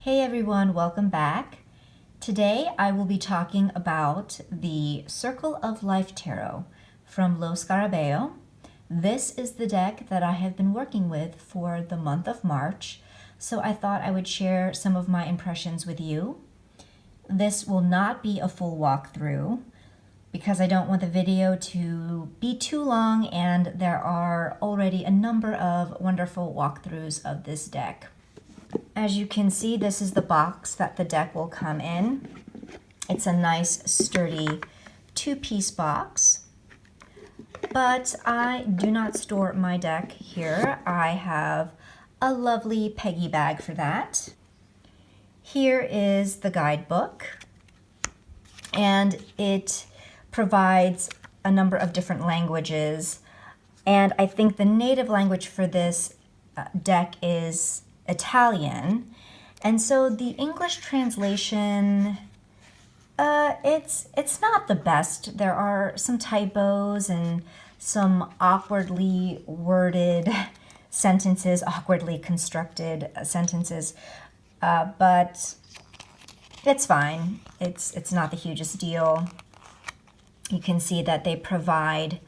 Hey everyone, welcome back. Today I will be talking about the Circle of Life Tarot from Scarabeo. This is the deck that I have been working with for the month of March, so I thought I would share some of my impressions with you. This will not be a full walkthrough because I don't want the video to be too long, and there are already a number of wonderful walkthroughs of this deck. As you can see, this is the box that the deck will come in. It's a nice, sturdy two-piece box, but I do not store my deck here. I have a lovely Peggy bag for that. Here is the guidebook, and it provides a number of different languages, and I think the native language for this deck is Italian, and so the English translation, it's not the best. There are some typos and some awkwardly worded sentences, awkwardly constructed sentences, but it's fine. It's not the hugest deal. You can see that they provide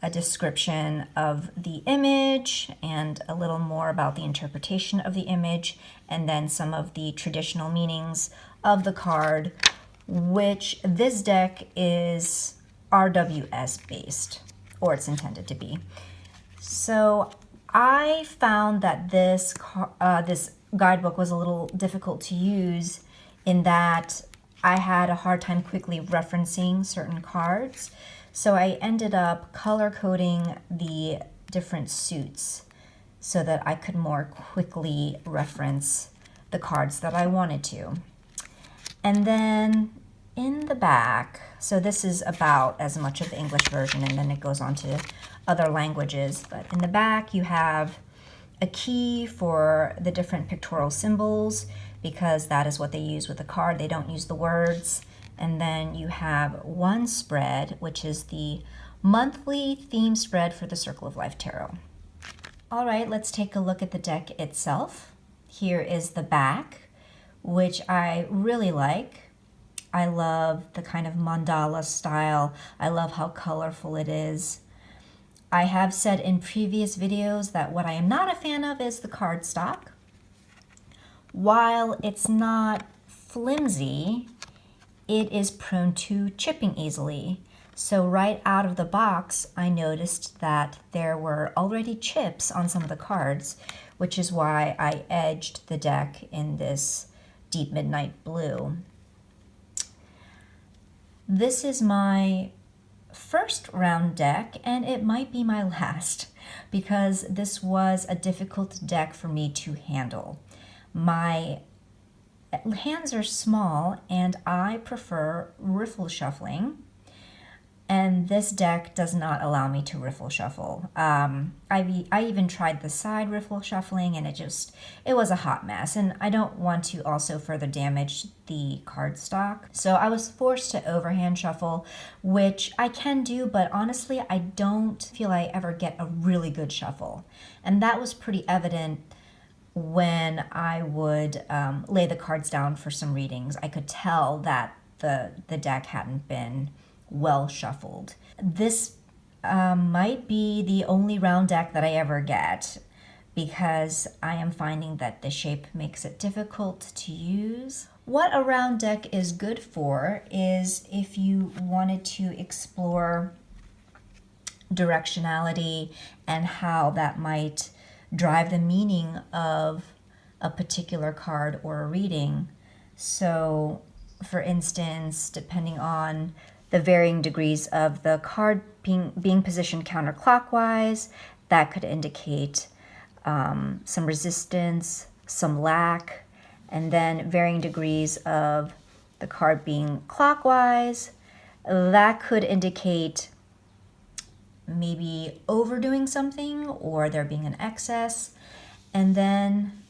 a description of the image and a little more about the interpretation of the image, and then some of the traditional meanings of the card, which this deck is RWS based, or it's intended to be. So I found that this guidebook was a little difficult to use in that I had a hard time quickly referencing certain cards. So I ended up color coding the different suits so that I could more quickly reference the cards that I wanted to. And then in the back, so this is about as much of the English version, and then it goes on to other languages. But in the back you have a key for the different pictorial symbols, because that is what they use with the card. They don't use the words. And then you have one spread, which is the monthly theme spread for the Circle of Life Tarot. All right, let's take a look at the deck itself. Here is the back, which I really like. I love the kind of mandala style. I love how colorful it is. I have said in previous videos that what I am not a fan of is the cardstock. While it's not flimsy, it is prone to chipping easily. So right out of the box, I noticed that there were already chips on some of the cards, which is why I edged the deck in this deep midnight blue. This is my first round deck, and it might be my last, because this was a difficult deck for me to handle. My hands are small, and I prefer riffle shuffling, and this deck does not allow me to riffle shuffle. I even tried the side riffle shuffling, and it was a hot mess, and I don't want to also further damage the cardstock. So I was forced to overhand shuffle, which I can do, but honestly I don't feel I ever get a really good shuffle, and that was pretty evident when I would lay the cards down for some readings. I could tell that the deck hadn't been well shuffled. This might be the only round deck that I ever get, because I am finding that the shape makes it difficult to use. What a round deck is good for is if you wanted to explore directionality and how that might drive the meaning of a particular card or a reading. So, for instance, depending on the varying degrees of the card being positioned counterclockwise, that could indicate some resistance, some lack, and then varying degrees of the card being clockwise, that could indicate maybe overdoing something or there being an excess. And then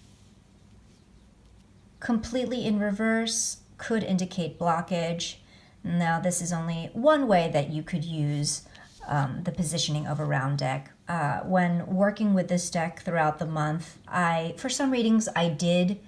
completely in reverse could indicate blockage. Now this is only one way that you could use the positioning of a round deck. When working with this deck throughout the month, for some readings I did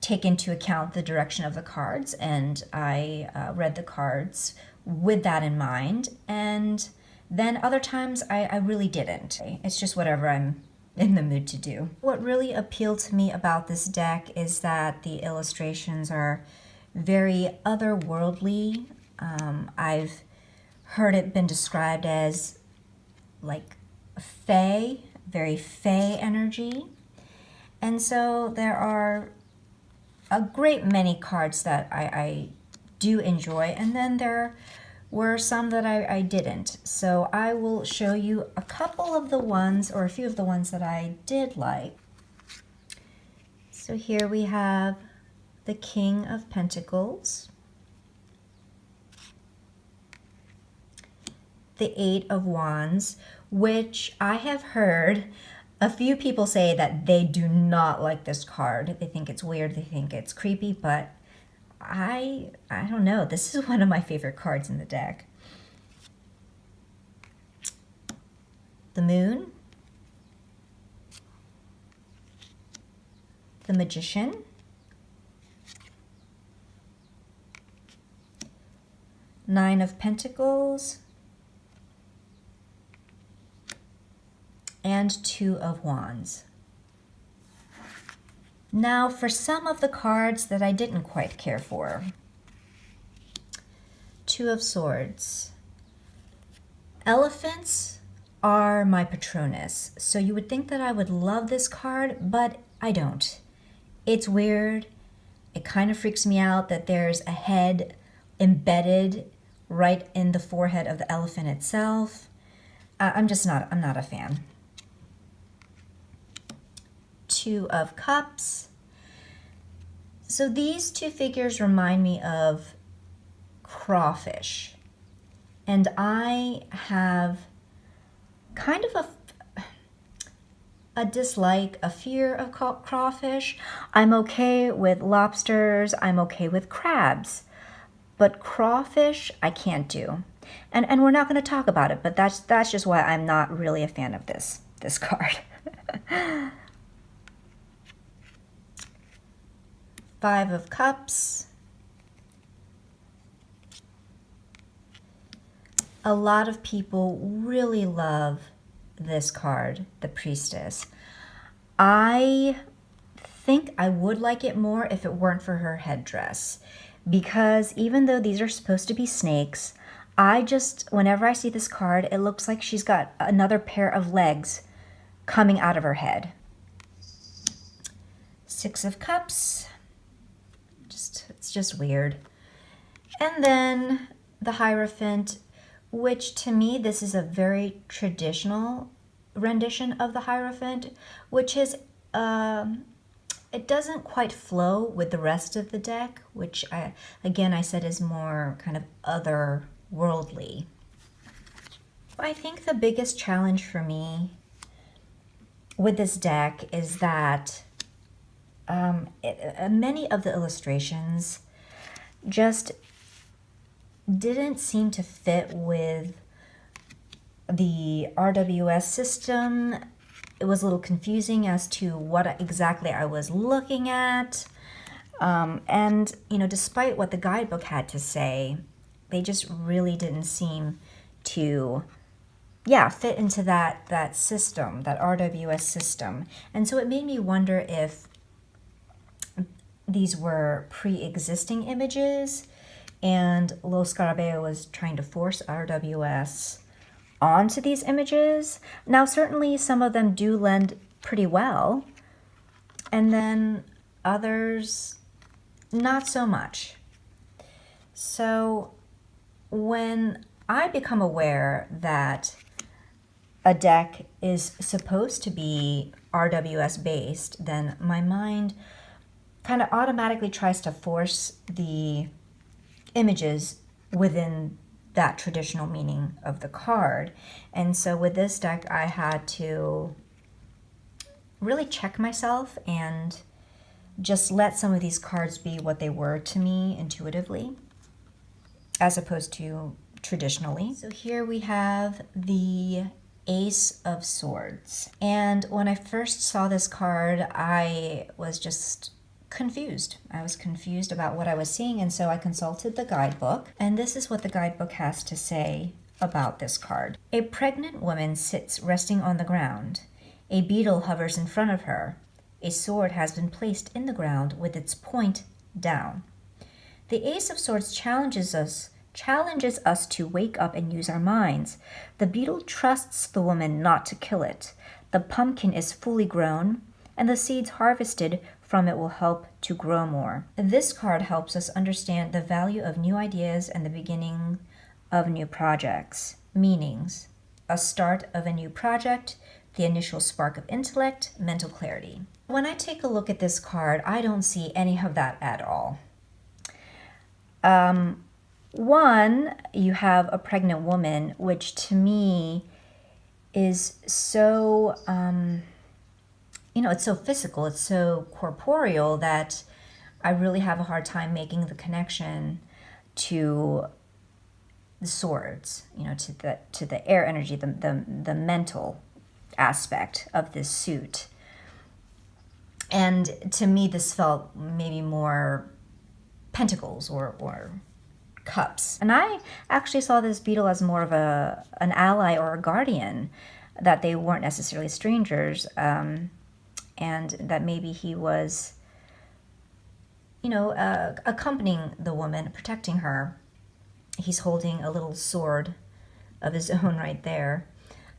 take into account the direction of the cards, and I read the cards with that in mind. And then other times I really didn't. It's just whatever I'm in the mood to do. What really appealed to me about this deck is that the illustrations are very otherworldly. I've heard it been described as like fae, very fae energy. And so there are a great many cards that I do enjoy, and then there were some that I didn't. So I will show you a couple of the ones, or a few of the ones that I did like. So here we have the King of Pentacles, the Eight of Wands, which I have heard a few people say that they do not like this card. They think it's weird, they think it's creepy, but I don't know. This is one of my favorite cards in the deck. The Moon, the Magician, Nine of Pentacles, and Two of Wands. Now for some of the cards that I didn't quite care for. Two of Swords. Elephants are my Patronus, so you would think that I would love this card, but I don't. It's weird. It kind of freaks me out that there's a head embedded right in the forehead of the elephant itself. I'm not a fan. Two of Cups. So these two figures remind me of crawfish. And I have kind of a dislike, a fear of crawfish. I'm okay with lobsters, I'm okay with crabs, but crawfish I can't do. And we're not going to talk about it, but that's just why I'm not really a fan of this card. Five of Cups. A lot of people really love this card, the Priestess. I think I would like it more if it weren't for her headdress, because even though these are supposed to be snakes, whenever I see this card, it looks like she's got another pair of legs coming out of her head. Six of Cups. It's just weird. And then the Hierophant, which to me, this is a very traditional rendition of the Hierophant, which is, it doesn't quite flow with the rest of the deck, which I said is more kind of otherworldly. I think the biggest challenge for me with this deck is that many of the illustrations just didn't seem to fit with the RWS system. It was a little confusing as to what exactly I was looking at. And, despite what the guidebook had to say, they just really didn't seem to, fit into that system, that RWS system. And so it made me wonder if these were pre-existing images and Lo Scarabeo was trying to force RWS onto these images. Now, certainly some of them do lend pretty well, and then others not so much. So when I become aware that a deck is supposed to be RWS based, then my mind kind of automatically tries to force the images within that traditional meaning of the card. And so with this deck, I had to really check myself and just let some of these cards be what they were to me intuitively, as opposed to traditionally. So here we have the Ace of Swords. And when I first saw this card, I was just confused. I was confused about what I was seeing, and so I consulted the guidebook, and this is what the guidebook has to say about this card. A pregnant woman sits resting on the ground. A beetle hovers in front of her. A sword has been placed in the ground with its point down. The Ace of Swords challenges us to wake up and use our minds. The beetle trusts the woman not to kill it. The pumpkin is fully grown, and the seeds harvested from it will help to grow more. This card helps us understand the value of new ideas and the beginning of new projects. Meanings: a start of a new project, the initial spark of intellect, mental clarity. When I take a look at this card, I don't see any of that at all. One, you have a pregnant woman, which to me is so, it's so physical, it's so corporeal that I really have a hard time making the connection to the swords, to the air energy, the mental aspect of this suit. And to me, this felt maybe more pentacles or cups. And I actually saw this beetle as more of an ally or a guardian, that they weren't necessarily strangers, and that maybe he was, accompanying the woman, protecting her. He's holding a little sword of his own right there.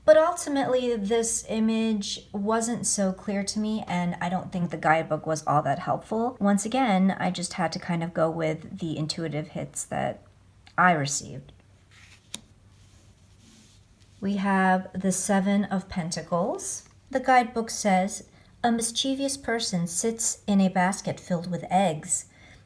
But ultimately, this image wasn't so clear to me, and I don't think the guidebook was all that helpful. Once again, I just had to kind of go with the intuitive hits that I received. We have the Seven of Pentacles. The guidebook says, a mischievous person sits in a basket filled with eggs.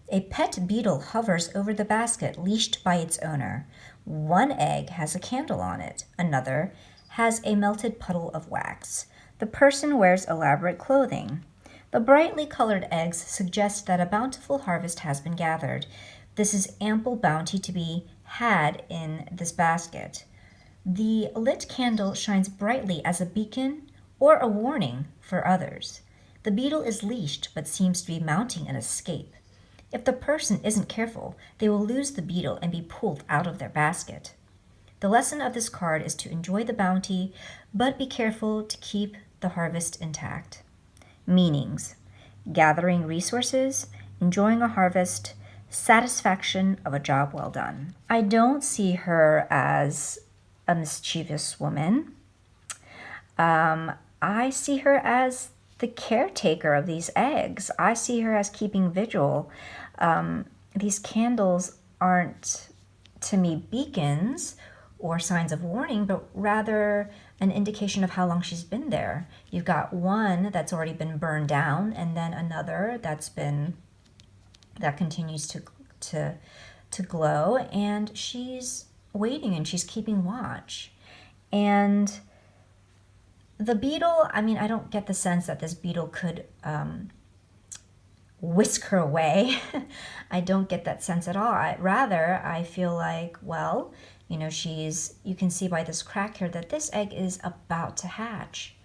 A pet beetle hovers over the basket, leashed by its owner. One egg has a candle on it. Another has a melted puddle of wax. The person wears elaborate clothing. The brightly colored eggs suggest that a bountiful harvest has been gathered. This is ample bounty to be had in this basket. The lit candle shines brightly as a beacon or a warning for others. The beetle is leashed but seems to be mounting an escape. If the person isn't careful, they will lose the beetle and be pulled out of their basket. The lesson of this card is to enjoy the bounty, but be careful to keep the harvest intact. Meanings: gathering resources, enjoying a harvest, satisfaction of a job well done. I don't see her as a mischievous woman. I see her as the caretaker of these eggs. I see her as keeping vigil. These candles aren't, to me, beacons or signs of warning, but rather an indication of how long she's been there. You've got one that's already been burned down, and then another that continues to glow, and she's waiting and she's keeping watch. And the beetle, I don't get the sense that this beetle could whisk her away. I don't get that sense at all. Rather, I feel like, you can see by this crack here that this egg is about to hatch.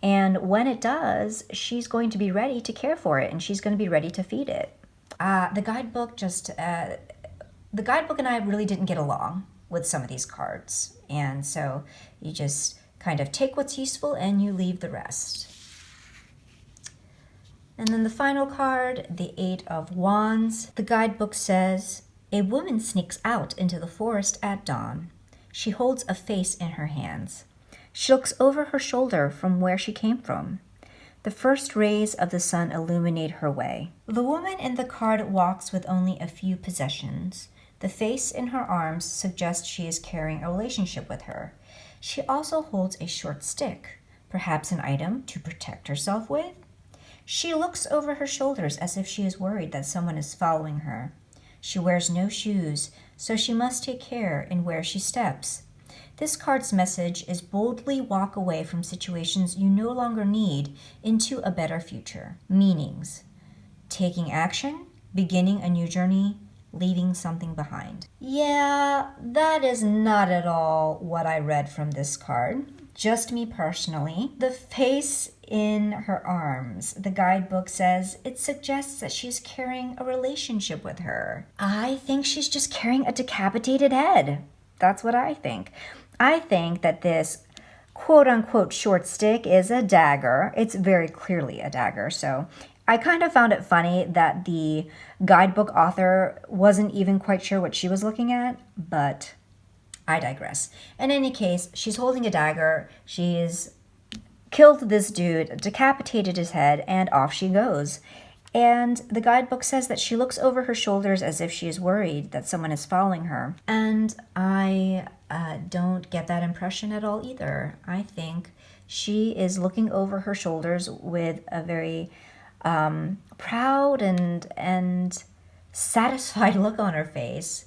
And when it does, she's going to be ready to care for it, and she's going to be ready to feed it. The guidebook and I really didn't get along with some of these cards. And so you just kind of take what's useful and you leave the rest. And then the final card, the Eight of Wands. The guidebook says, a woman sneaks out into the forest at dawn. She holds a face in her hands. She looks over her shoulder from where she came from. The first rays of the sun illuminate her way. The woman in the card walks with only a few possessions. The face in her arms suggests she is carrying a relationship with her. She also holds a short stick, perhaps an item to protect herself with. She looks over her shoulders as if she is worried that someone is following her. She wears no shoes, so she must take care in where she steps. This card's message is boldly walk away from situations you no longer need into a better future. Meanings: taking action, beginning a new journey, leaving something behind. Yeah, that is not at all what I read from this card. just me personally. The face in her arms, the guidebook says it suggests that she's carrying a relationship with her. I think she's just carrying a decapitated head. That's what I think. I think that this quote-unquote short stick is a dagger. It's very clearly a dagger, so I kind of found it funny that the guidebook author wasn't even quite sure what she was looking at, but I digress. In any case, she's holding a dagger. She's killed this dude, decapitated his head, and off she goes. And the guidebook says that she looks over her shoulders as if she is worried that someone is following her. And I don't get that impression at all either. I think she is looking over her shoulders with a very proud and satisfied look on her face.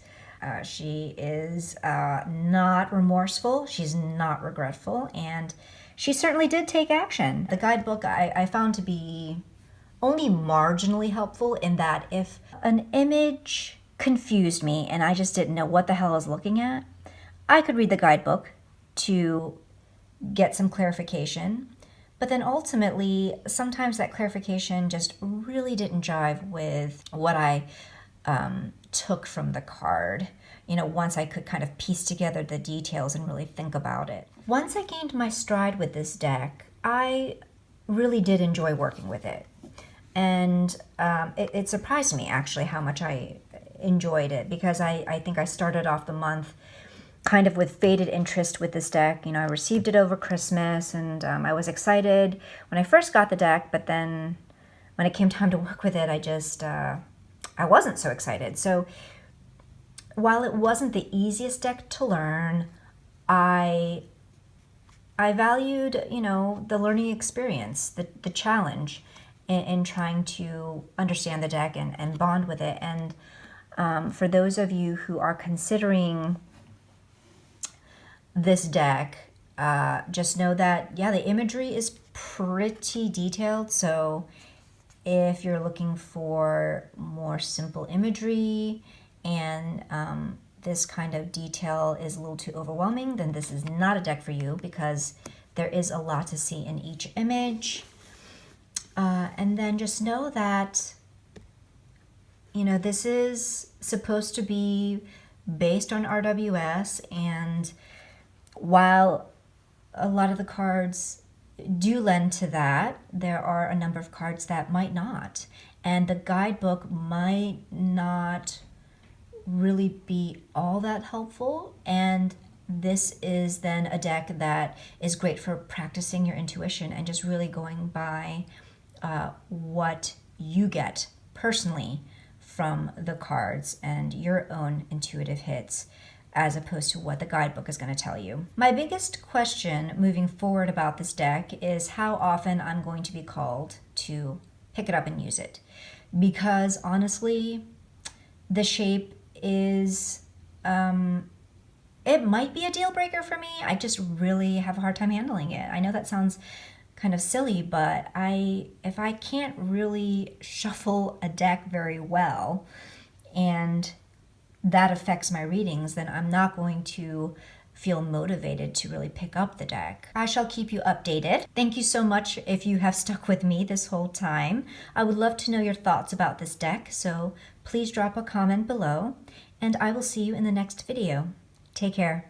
She is not remorseful. She's not regretful. And she certainly did take action. The guidebook I found to be only marginally helpful in that if an image confused me and I just didn't know what the hell I was looking at, I could read the guidebook to get some clarification. But then ultimately, sometimes that clarification just really didn't jive with what I took from the card. You know, once I could kind of piece together the details and really think about it. Once I gained my stride with this deck, I really did enjoy working with it. And it surprised me, actually, how much I enjoyed it, because I think I started off the month kind of with faded interest with this deck. You know, I received it over Christmas, and I was excited when I first got the deck, but then when it came time to work with it, I wasn't so excited. So while it wasn't the easiest deck to learn, I valued, you know, the learning experience, the challenge in trying to understand the deck and bond with it. And for those of you who are considering this deck, just know that, yeah, the imagery is pretty detailed. So if you're looking for more simple imagery and this kind of detail is a little too overwhelming, then this is not a deck for you, because there is a lot to see in each image. And then just know that, you know, this is supposed to be based on RWS, and while a lot of the cards do lend to that, there are a number of cards that might not. And the guidebook might not really be all that helpful. And this is then a deck that is great for practicing your intuition and just really going by what you get personally from the cards and your own intuitive hits, as opposed to what the guidebook is going to tell you. My biggest question moving forward about this deck is how often I'm going to be called to pick it up and use it. Because honestly, the shape is, it might be a deal breaker for me. I just really have a hard time handling it. I know that sounds kind of silly, but if I can't really shuffle a deck very well, and that affects my readings, then I'm not going to feel motivated to really pick up the deck. I shall keep you updated. Thank you so much if you have stuck with me this whole time. I would love to know your thoughts about this deck, so please drop a comment below, and I will see you in the next video. Take care.